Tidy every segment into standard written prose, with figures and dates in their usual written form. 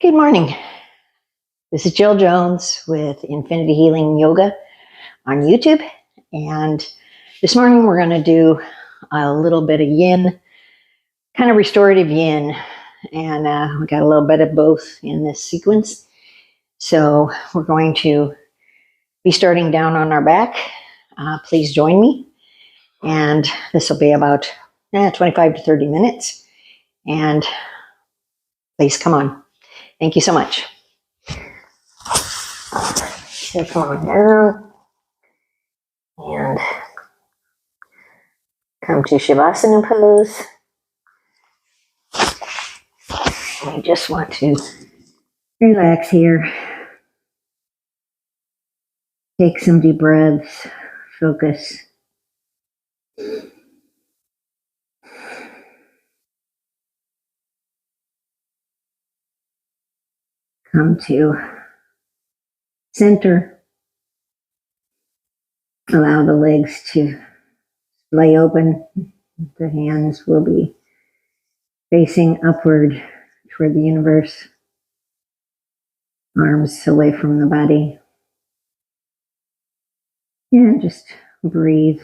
Good morning. This is Jill Jones with Infinity Healing Yoga on YouTube. And this morning we're going to do a little bit of yin, kind of restorative yin. And we got a little bit of both in this sequence. So we're going to be starting down on our back. Please join me. And this will be about 25 to 30 minutes. And please come on. Thank you so much. So come on down and come to Shavasana pose. I just want to relax here. Take some deep breaths. Focus. Come to center. Allow the legs to lay open. The hands will be facing upward toward the universe. Arms away from the body. And just breathe.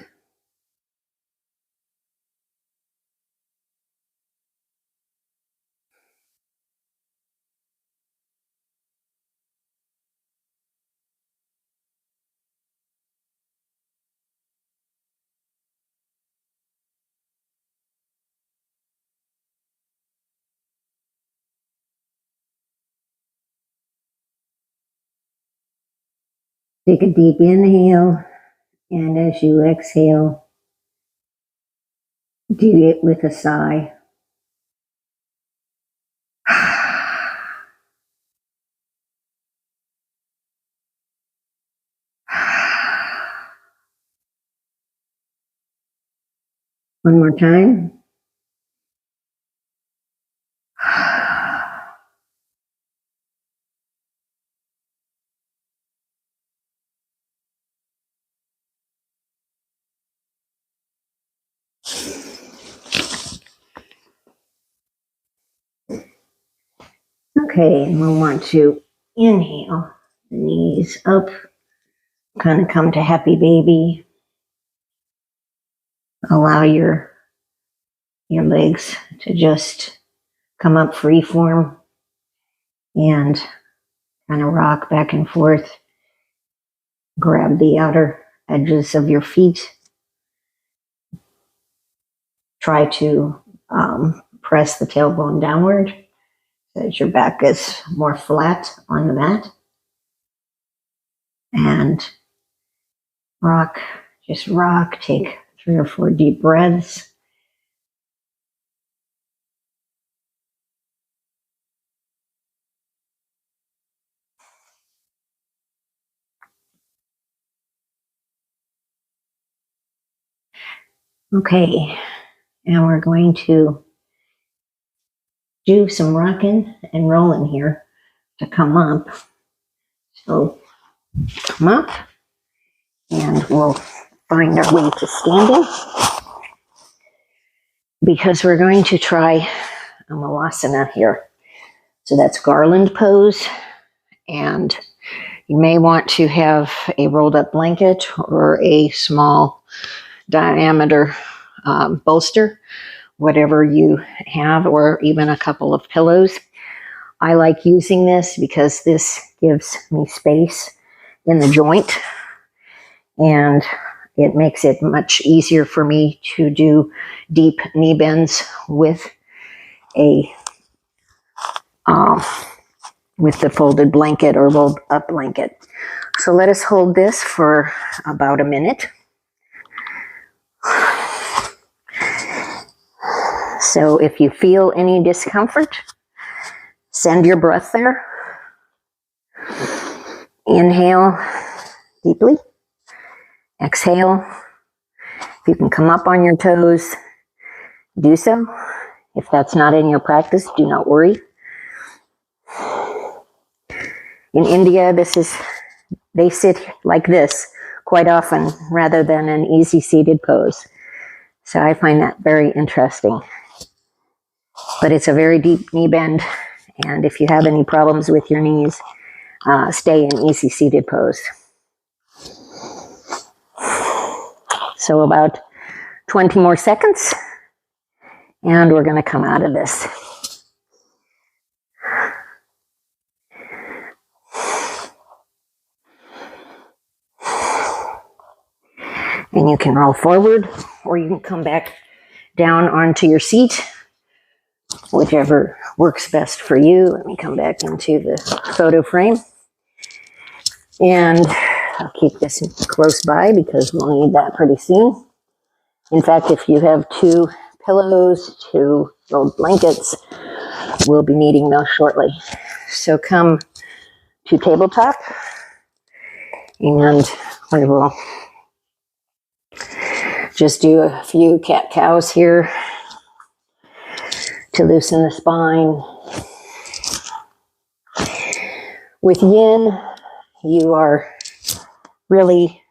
Take a deep inhale, and as you exhale, do it with a sigh. One more time. Okay, and we'll want to inhale, the knees up, kind of come to happy baby. Allow your legs to just come up free form and kind of rock back and forth. Grab the outer edges of your feet. Try to press the tailbone downward so that your back is more flat on the mat. And rock, just rock. Take 3 or 4 deep breaths. Okay, and we're going to do some rocking and rolling here to come up. So come up, and we'll find our way to standing, because we're going to try a Malasana here. So that's garland pose, and you may want to have a rolled up blanket or a small diameter bolster, whatever you have, or even a couple of pillows. I like using this because this gives me space in the joint, and it makes it much easier for me to do deep knee bends with a with the folded blanket or rolled up blanket. So let us hold this for about a minute. So if you feel any discomfort, send your breath there. Inhale deeply. Exhale. If you can come up on your toes, do so. If that's not in your practice, do not worry. In India, they sit like this quite often rather than an easy seated pose. So I find that very interesting. But it's a very deep knee bend, And if you have any problems with your knees, stay in easy seated pose. So about 20 more seconds, and we're going to come out of this. And you can roll forward, or you can come back down onto your seat, whichever works best for you. Let me come back into the photo frame. And I'll keep this close by because we'll need that pretty soon. In fact, if you have 2 pillows, 2 rolled blankets, we'll be needing those shortly. So come to tabletop, and we will just do a few cat-cows here to loosen the spine. With Yin, you are really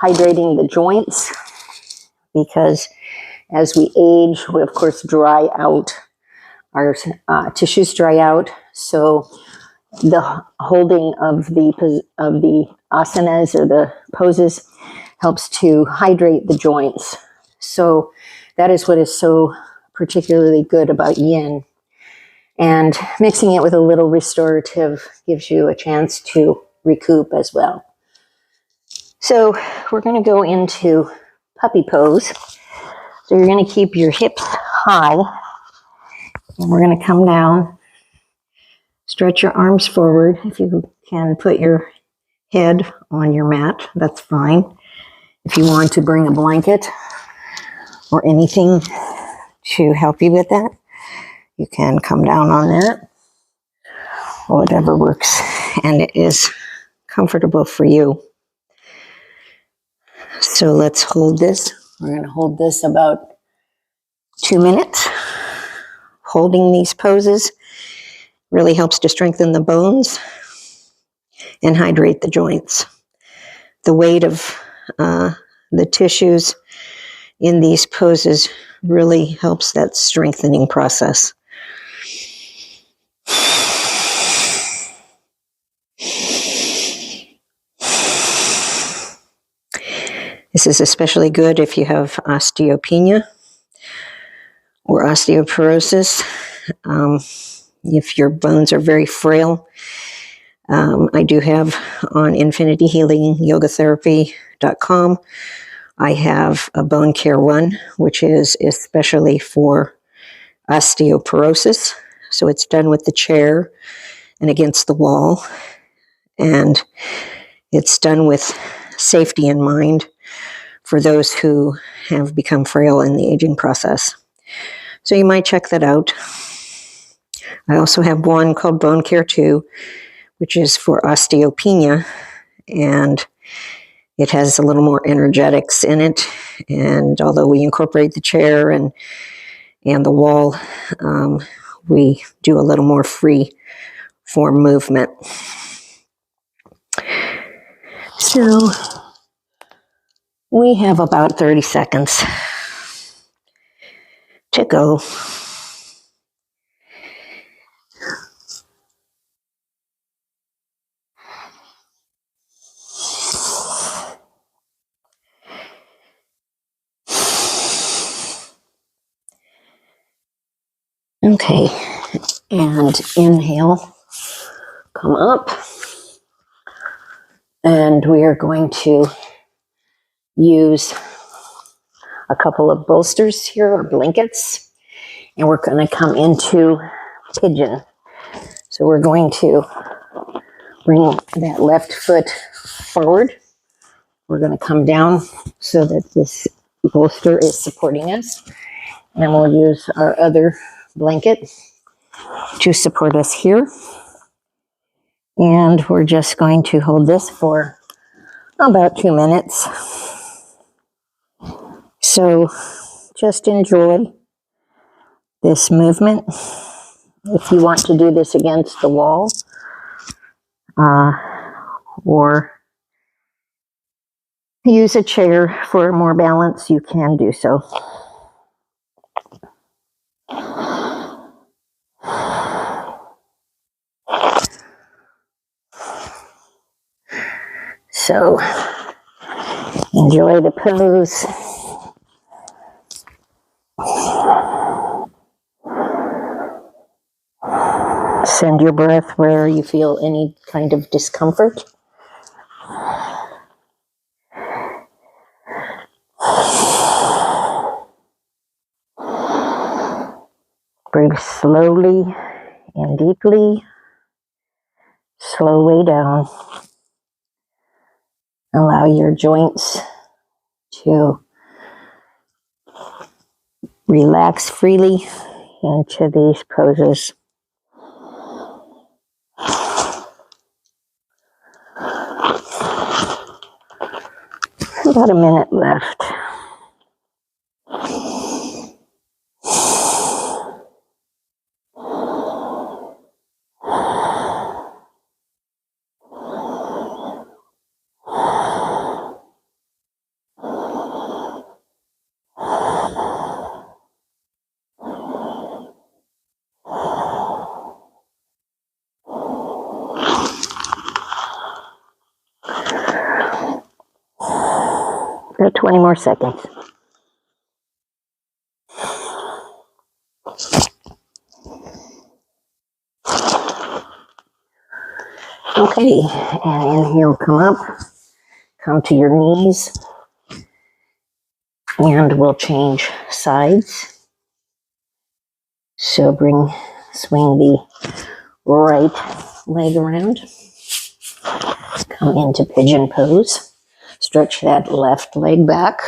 hydrating the joints because as we age, we of course dry out, our tissues dry out. So the holding of the asanas or the poses helps to hydrate the joints. So that is what is so particularly good about Yin. And mixing it with a little restorative gives you a chance to recoup as well. So we're going to go into puppy pose. So you're going to keep your hips high, and we're going to come down. Stretch your arms forward. If you can put your head on your mat, that's fine. If you want to bring a blanket or anything to help you with that, you can come down on that, whatever works and it is comfortable for you. So let's hold this. We're going to hold this about 2 minutes. Holding these poses really helps to strengthen the bones and hydrate the joints. The weight of the tissues in these poses really helps that strengthening process. This is especially good if you have osteopenia or osteoporosis. If your bones are very frail, I do have on infinityhealingyogatherapy.com, I have a bone care one, which is especially for osteoporosis. So it's done with the chair and against the wall. And it's done with safety in mind for those who have become frail in the aging process. So you might check that out. I also have one called Bone Care 2, which is for osteopenia, and it has a little more energetics in it. And although we incorporate the chair and the wall, we do a little more free form movement. So we have about 30 seconds to go. Okay, and inhale, come up, and we are going to use a couple of bolsters here or blankets, and we're going to come into pigeon. So we're going to bring that left foot forward. We're going to come down so that this bolster is supporting us, and we'll use our other blanket to support us here. And we're just going to hold this for about 2 minutes. So just enjoy this movement. If you want to do this against the wall, or use a chair for more balance, you can do so. So enjoy the pose. Send your breath where you feel any kind of discomfort. Breathe slowly and deeply. Slow way down. Allow your joints to relax freely into these poses. About a minute left. About 20 more seconds. Okay, and inhale, come up, come to your knees, and we'll change sides. So swing the right leg around, come into pigeon pose, stretch that left leg back,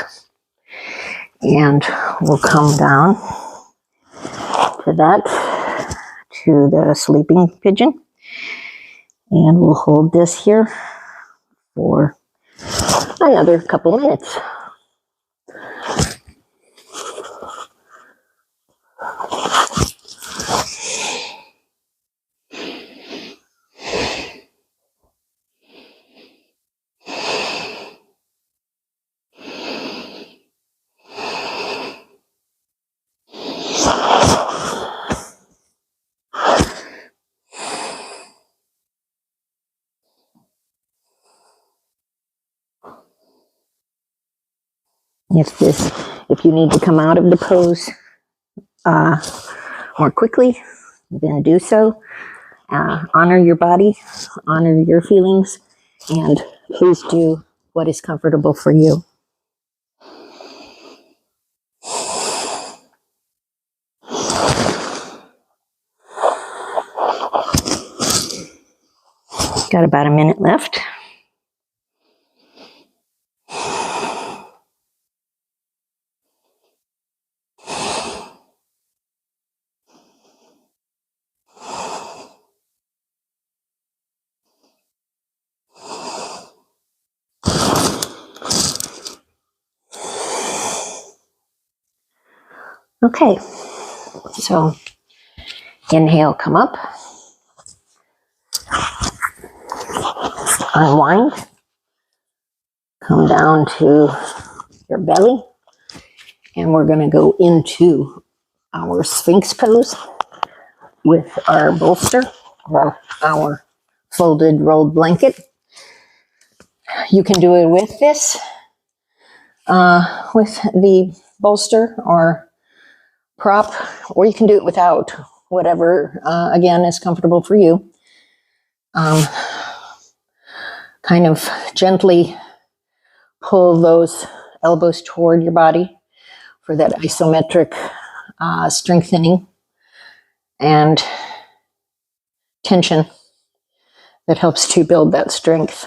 and we'll come down to the sleeping pigeon, and we'll hold this here for another couple minutes. If you need to come out of the pose more quickly, then do so. Honor your body, honor your feelings, and please do what is comfortable for you. Got about a minute left. Okay, so inhale, come up, unwind, come down to your belly, and we're going to go into our Sphinx pose with our bolster or our folded rolled blanket. You can do it with this, with the bolster or prop, or you can do it without, whatever, again, is comfortable for you. Kind of gently pull those elbows toward your body for that isometric strengthening and tension that helps to build that strength.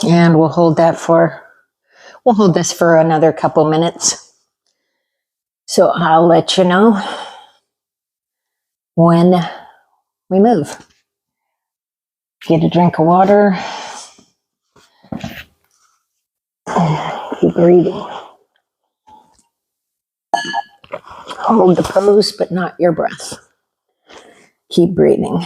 And we'll hold this for another couple minutes. So I'll let you know when we move. Get a drink of water. Keep breathing. Hold the pose, but not your breath. Keep breathing.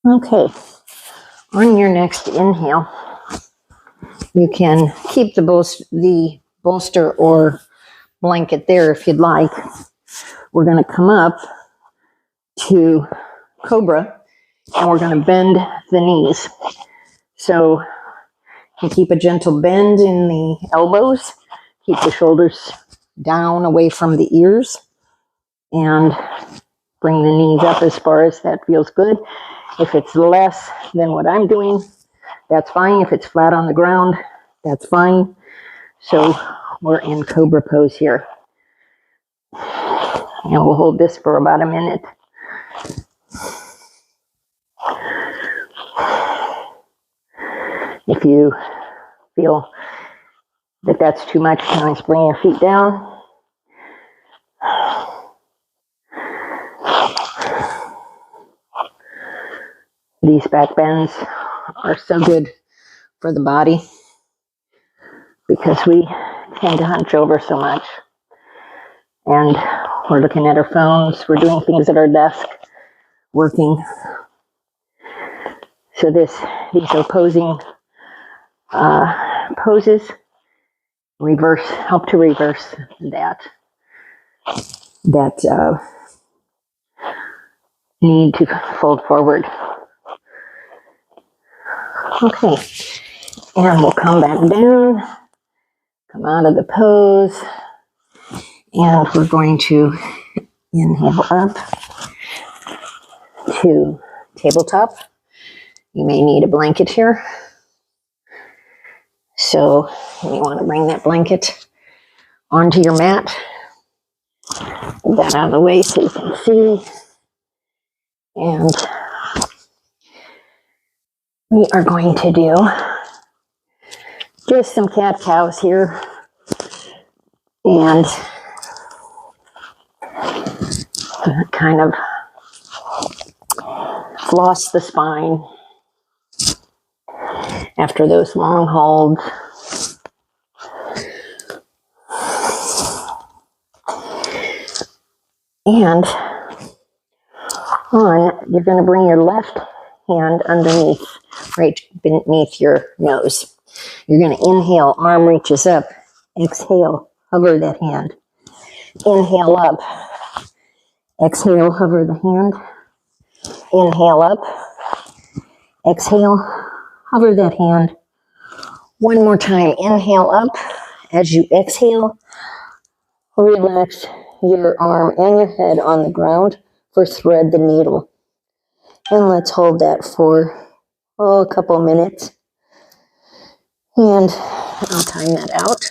Okay, on your next inhale, you can keep the bolster or blanket there if you'd like. We're going to come up to Cobra, and we're going to bend the knees. So you keep a gentle bend in the elbows, keep the shoulders down away from the ears, and bring the knees up as far as that feels good. If it's less than what I'm doing, that's fine. If it's flat on the ground, that's fine. So we're in Cobra pose here. And we'll hold this for about a minute. If you feel that that's too much, nice, bring your feet down. These back bends are so good for the body because we tend to hunch over so much. And we're looking at our phones, we're doing things at our desk, working. So these opposing poses help to reverse that need to fold forward. Okay, and we'll come back down, come out of the pose, and we're going to inhale up to tabletop. You may need a blanket here. So you want to bring that blanket onto your mat. Get that out of the way so you can see. And we are going to do just some cat-cows here. And kind of floss the spine after those long holds. And you're going to bring your left hand underneath, right beneath your nose. You're going to inhale, arm reaches up. Exhale, hover that hand. Inhale up. Exhale, hover the hand. Inhale up. Exhale, hover that hand. One more time. Inhale up. As you exhale, relax your arm and your head on the ground for thread the needle. And let's hold that for a couple minutes. And I'll time that out.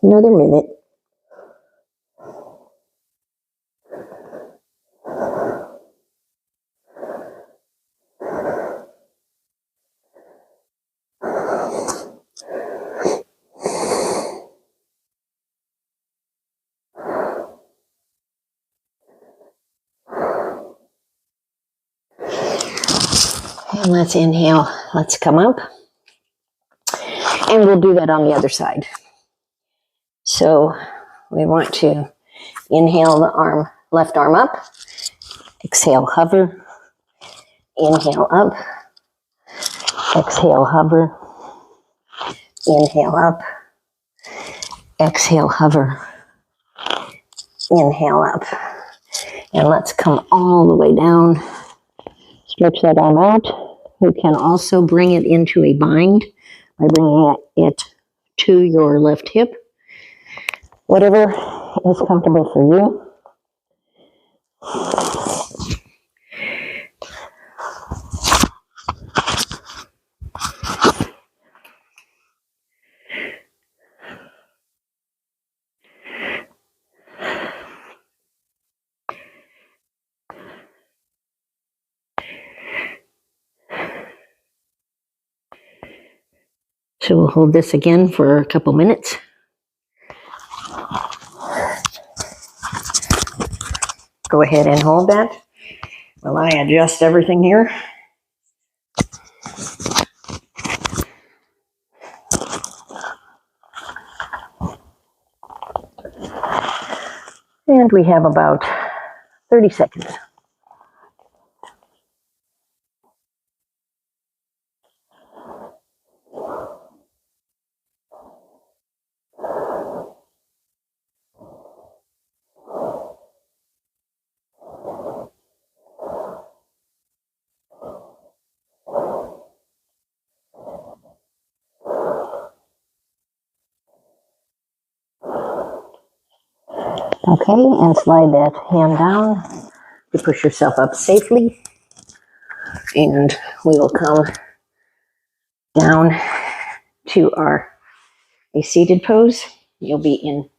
Another minute. And let's inhale. Let's come up. And we'll do that on the other side. So we want to inhale the left arm up. Exhale, hover. Inhale up. Exhale, hover. Inhale up. Exhale, hover. Inhale up. And let's come all the way down. Stretch that arm out. You can also bring it into a bind by bringing it to your left hip. Whatever is comfortable for you. So we'll hold this again for a couple minutes. Go ahead and hold that while I adjust everything here. And we have about 30 seconds. Okay, and slide that hand down to push yourself up safely. And we will come down to a seated pose. You'll be in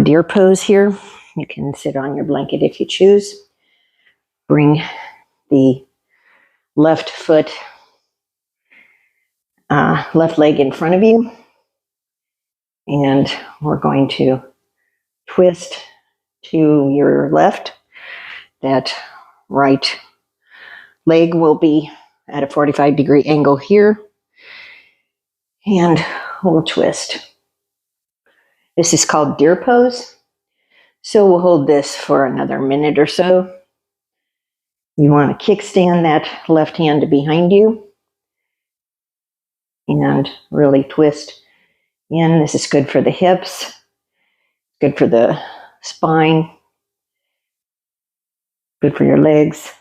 deer pose here. You can sit on your blanket if you choose. Bring the left foot, left leg in front of you. And we're going to twist to your left. That right leg will be at a 45-degree angle here. And we'll twist. This is called deer pose. So we'll hold this for another minute or so. You want to kickstand that left hand behind you and really twist in. This is good for the hips, good for the spine, good for your legs.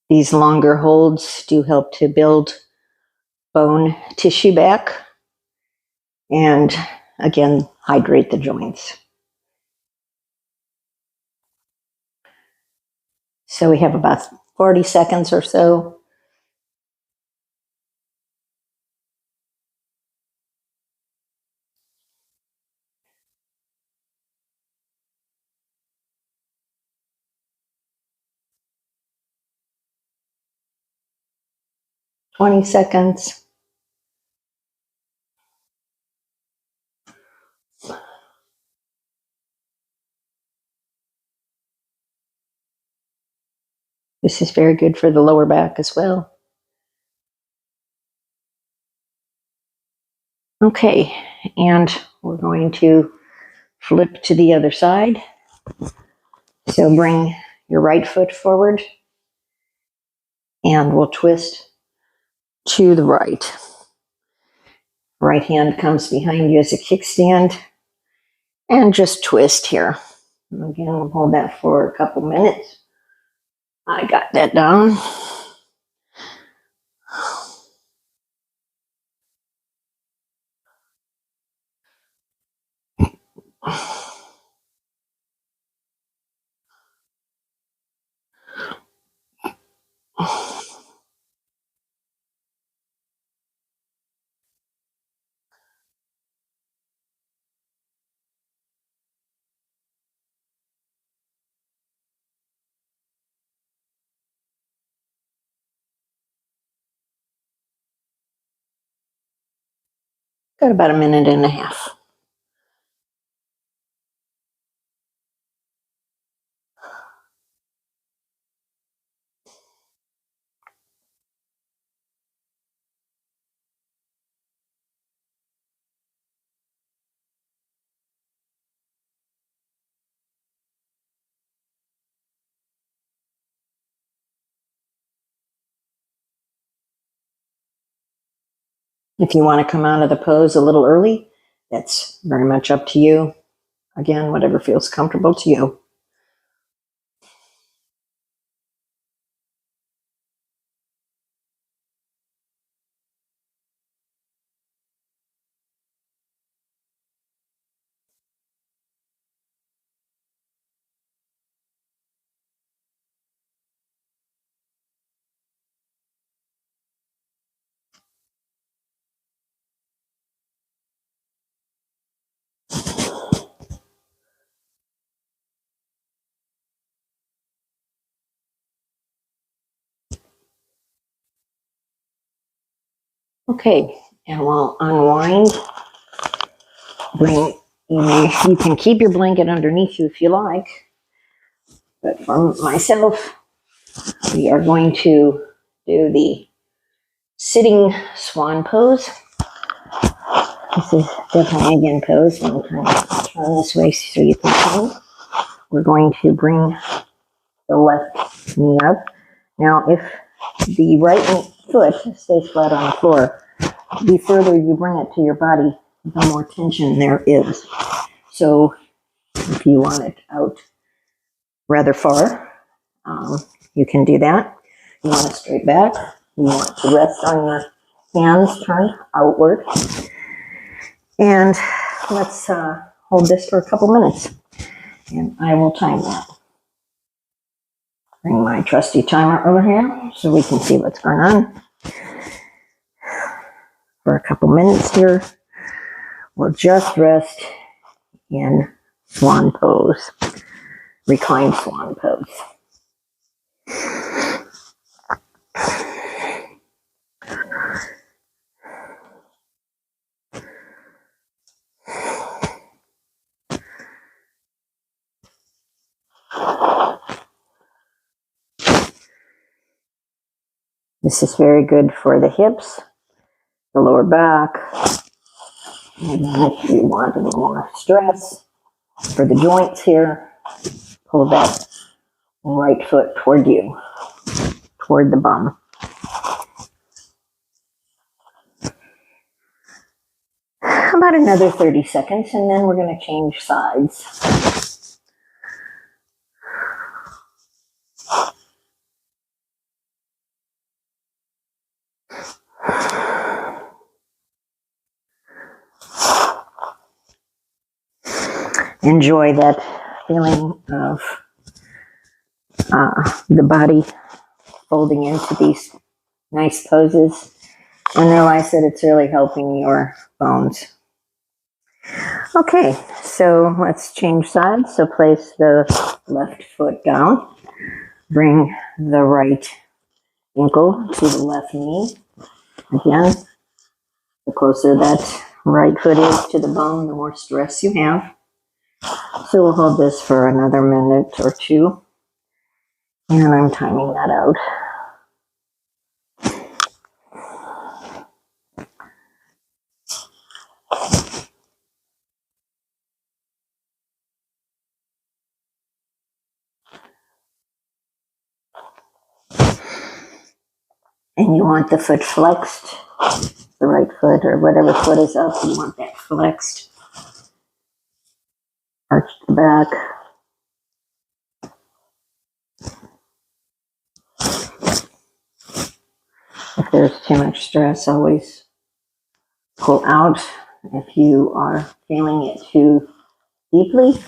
These longer holds do help to build bone tissue back and, again, hydrate the joints. So we have about 40 seconds or so. Twenty seconds. This is very good for the lower back as well. Okay, and we're going to flip to the other side. So bring your right foot forward and we'll twist to the right. Right hand comes behind you as a kickstand and just twist here. Again, we'll hold that for a couple minutes. I got that down. Got about a minute and a half. If you want to come out of the pose a little early, that's very much up to you. Again, whatever feels comfortable to you. Okay, and we'll unwind. You can keep your blanket underneath you if you like, but for myself, we are going to do the sitting swan pose. This is definitely a yin pose. I'm going to turn this way so you can see. We're going to bring the left knee up. Now, if the right foot stays flat on the floor, the further you bring it to your body, the more tension there is. So if you want it out rather far, you can do that. You want it straight back. You want to rest on your hands turned outward. And let's hold this for a couple minutes. And I will time that. Bring my trusty timer over here so we can see what's going on. For a couple minutes here, we'll just rest in swan pose, reclined swan pose. This is very good for the hips, the lower back, and then if you want a little more stress for the joints here, pull that right foot toward you, toward the bum. About another 30 seconds, and then we're going to change sides. Enjoy that feeling of the body folding into these nice poses, and realize that it's really helping your bones. Okay, so let's change sides. So place the left foot down. Bring the right ankle to the left knee. Again, the closer that right foot is to the bone, the more stress you have. So we'll hold this for another minute or two. And I'm timing that out. And you want the foot flexed, the right foot or whatever foot is up, you want that flexed. Arch the back. If there's too much stress, always pull out. If you are feeling it too deeply,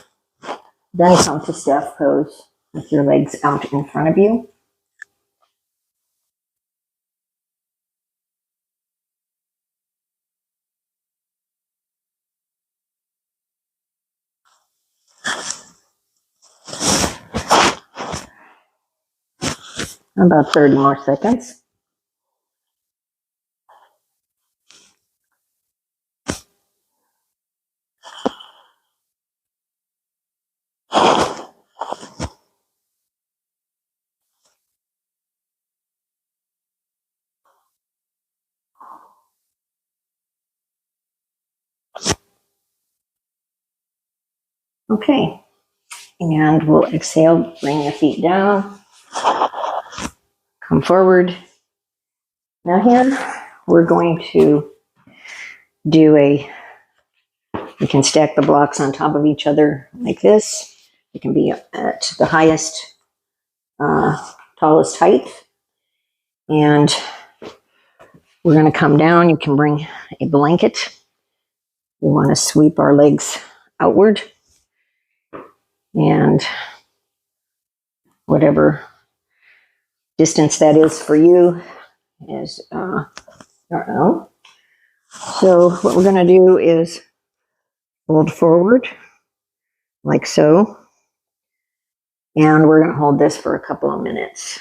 then come to staff pose with your legs out in front of you. About 30 more seconds. Okay, and we'll exhale, bring the feet down, come forward. Now here, we're going to do you can stack the blocks on top of each other like this. It can be at the highest, tallest height. And we're going to come down. You can bring a blanket. We want to sweep our legs outward. And whatever distance that is for you is your own. So what we're going to do is fold forward like so. And we're going to hold this for a couple of minutes.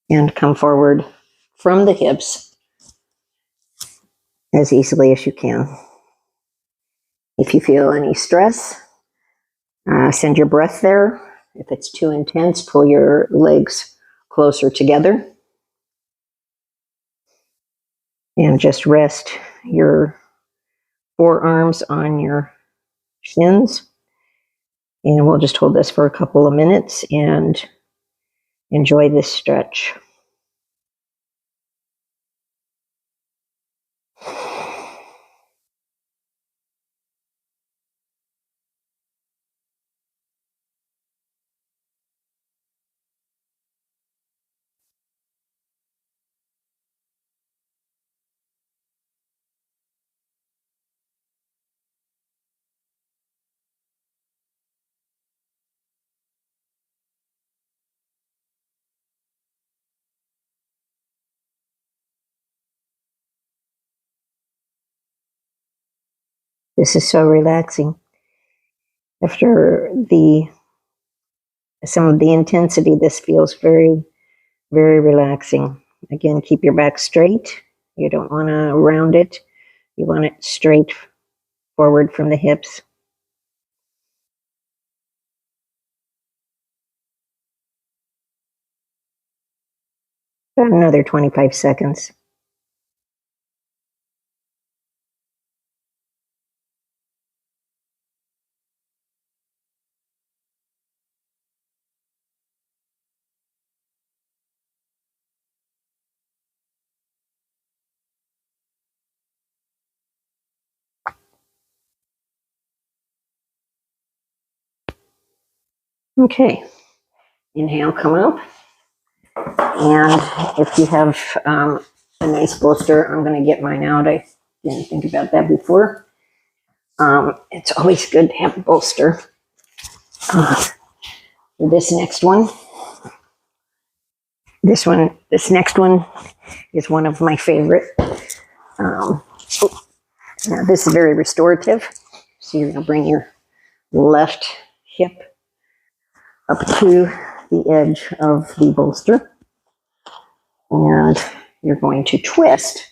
And come forward from the hips as easily as you can. If you feel any stress, send your breath there. If it's too intense, pull your legs closer together. And just rest your forearms on your shins. And we'll just hold this for a couple of minutes and enjoy this stretch. This is so relaxing. After some of the intensity, this feels very, very relaxing. Again, keep your back straight. You don't want to round it. You want it straight forward from the hips. About another 25 seconds. Okay. Inhale, come up. And if you have a nice bolster, I'm going to get mine out. I didn't think about that before. It's always good to have a bolster. For this next one, this next one is one of my favorite. Now this is very restorative. So you're going to bring your left hip up to the edge of the bolster. And you're going to twist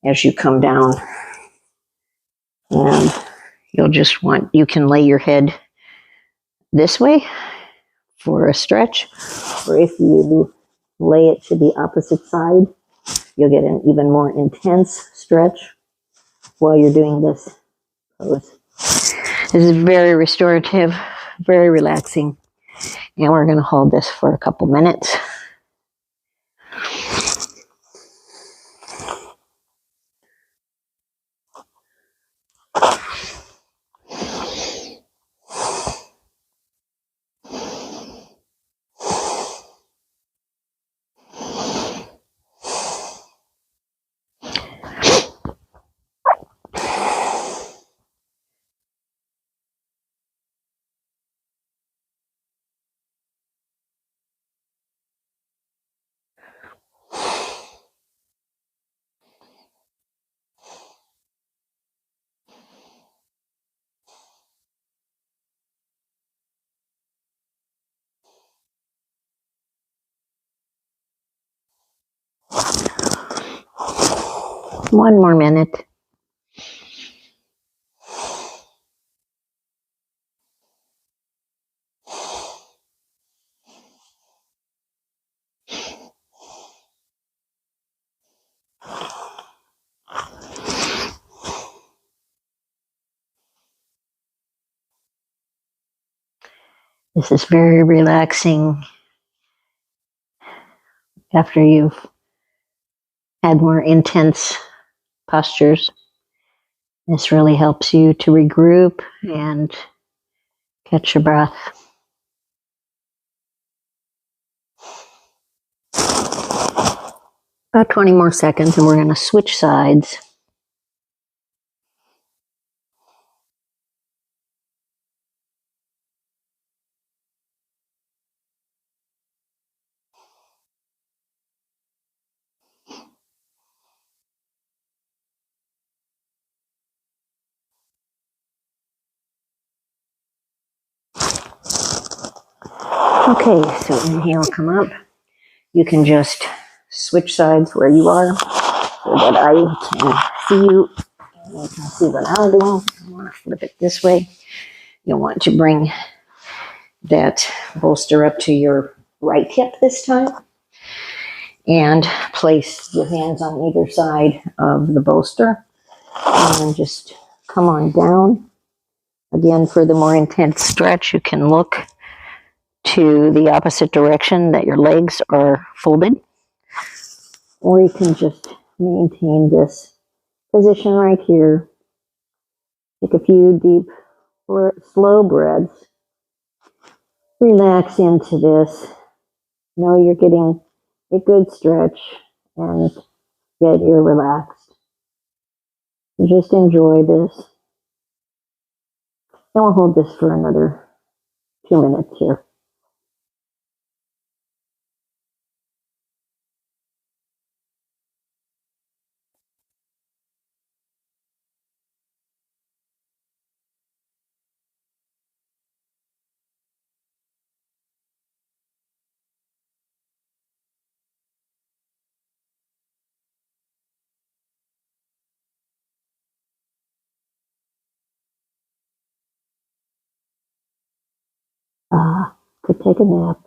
as you come down. And you can lay your head this way for a stretch. Or if you lay it to the opposite side, you'll get an even more intense stretch while you're doing this pose. This is very restorative, very relaxing. And we're going to hold this for a couple minutes. One more minute. This is very relaxing after you've had more intense postures. This really helps you to regroup and catch your breath. About 20 more seconds and we're going to switch sides. Okay, so inhale, come up. You can just switch sides where you are so that I can see you and you can see what I'm doing. I want to flip it this way. You'll want to bring that bolster up to your right hip this time and place your hands on either side of the bolster and just come on down. Again, for the more intense stretch, you can look to the opposite direction that your legs are folded, or you can just maintain this position right here. Take a few deep, slow breaths. Relax into this. Know you're getting a good stretch, and yet you're relaxed. Just enjoy this. And we'll hold this for another 2 minutes here. Could take a nap.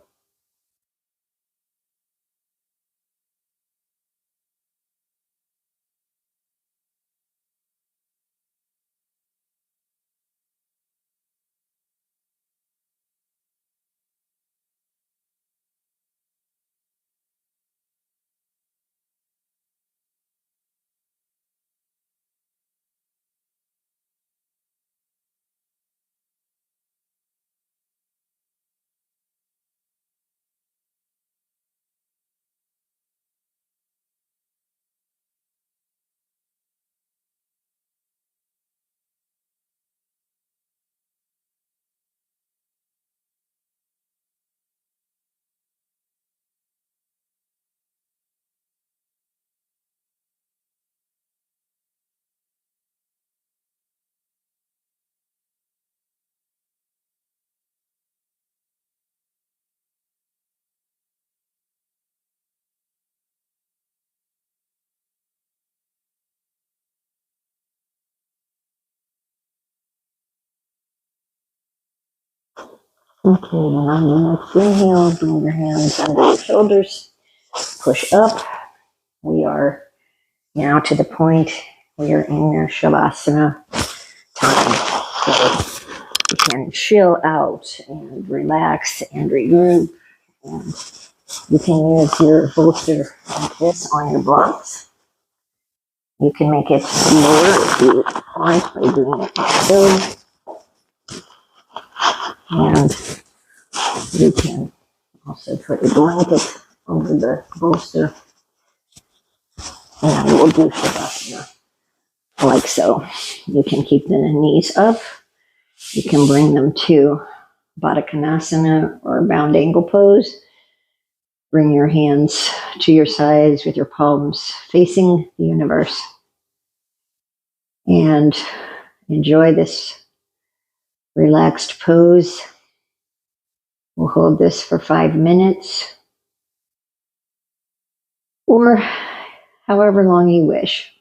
Okay, and on your next inhale, bring your hands under your shoulders. Push up. We are now to the point where in your Shavasana time. So you can chill out and relax and regroup. And you can use your bolster like this on your blocks. You can make it lower if you want by doing it like so. And you can also put a blanket over the bolster. And we'll do Shavasana like so. You can keep the knees up. You can bring them to Baddha Konasana or bound angle pose. Bring your hands to your sides with your palms facing the universe. And enjoy this relaxed pose. We'll hold this for 5 minutes or however long you wish.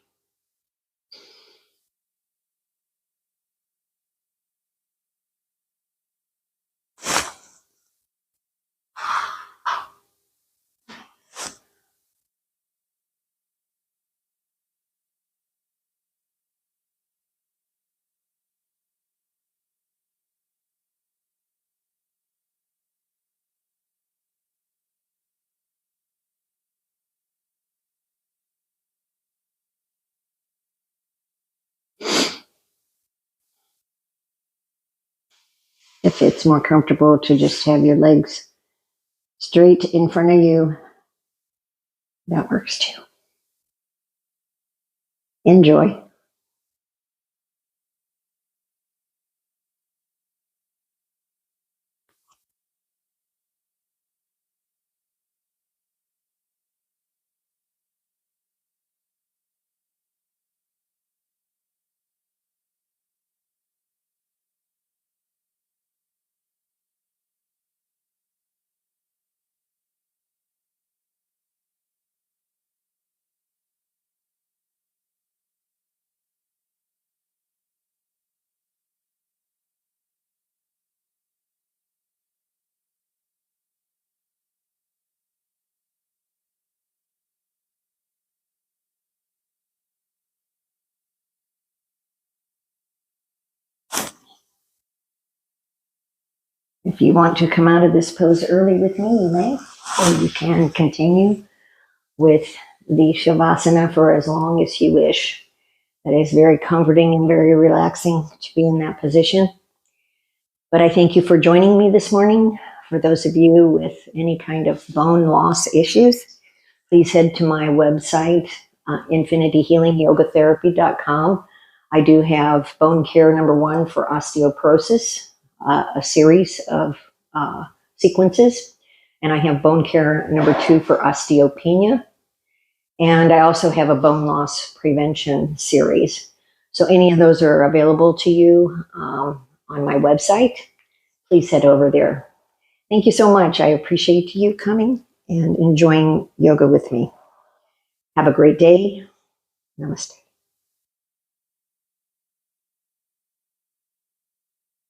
If it's more comfortable to just have your legs straight in front of you, that works too. Enjoy. If you want to come out of this pose early with me, you may, or you can continue with the Shavasana for as long as you wish. That is very comforting and very relaxing to be in that position. But I thank you for joining me this morning. For those of you with any kind of bone loss issues, please head to my website, infinityhealingyogotherapy.com. I do have Bone Care #1 for osteoporosis, a series of sequences. And I have Bone Care #2 for osteopenia. And I also have a bone loss prevention series. So any of those are available to you on my website. Please head over there. Thank you so much. I appreciate you coming and enjoying yoga with me. Have a great day. Namaste.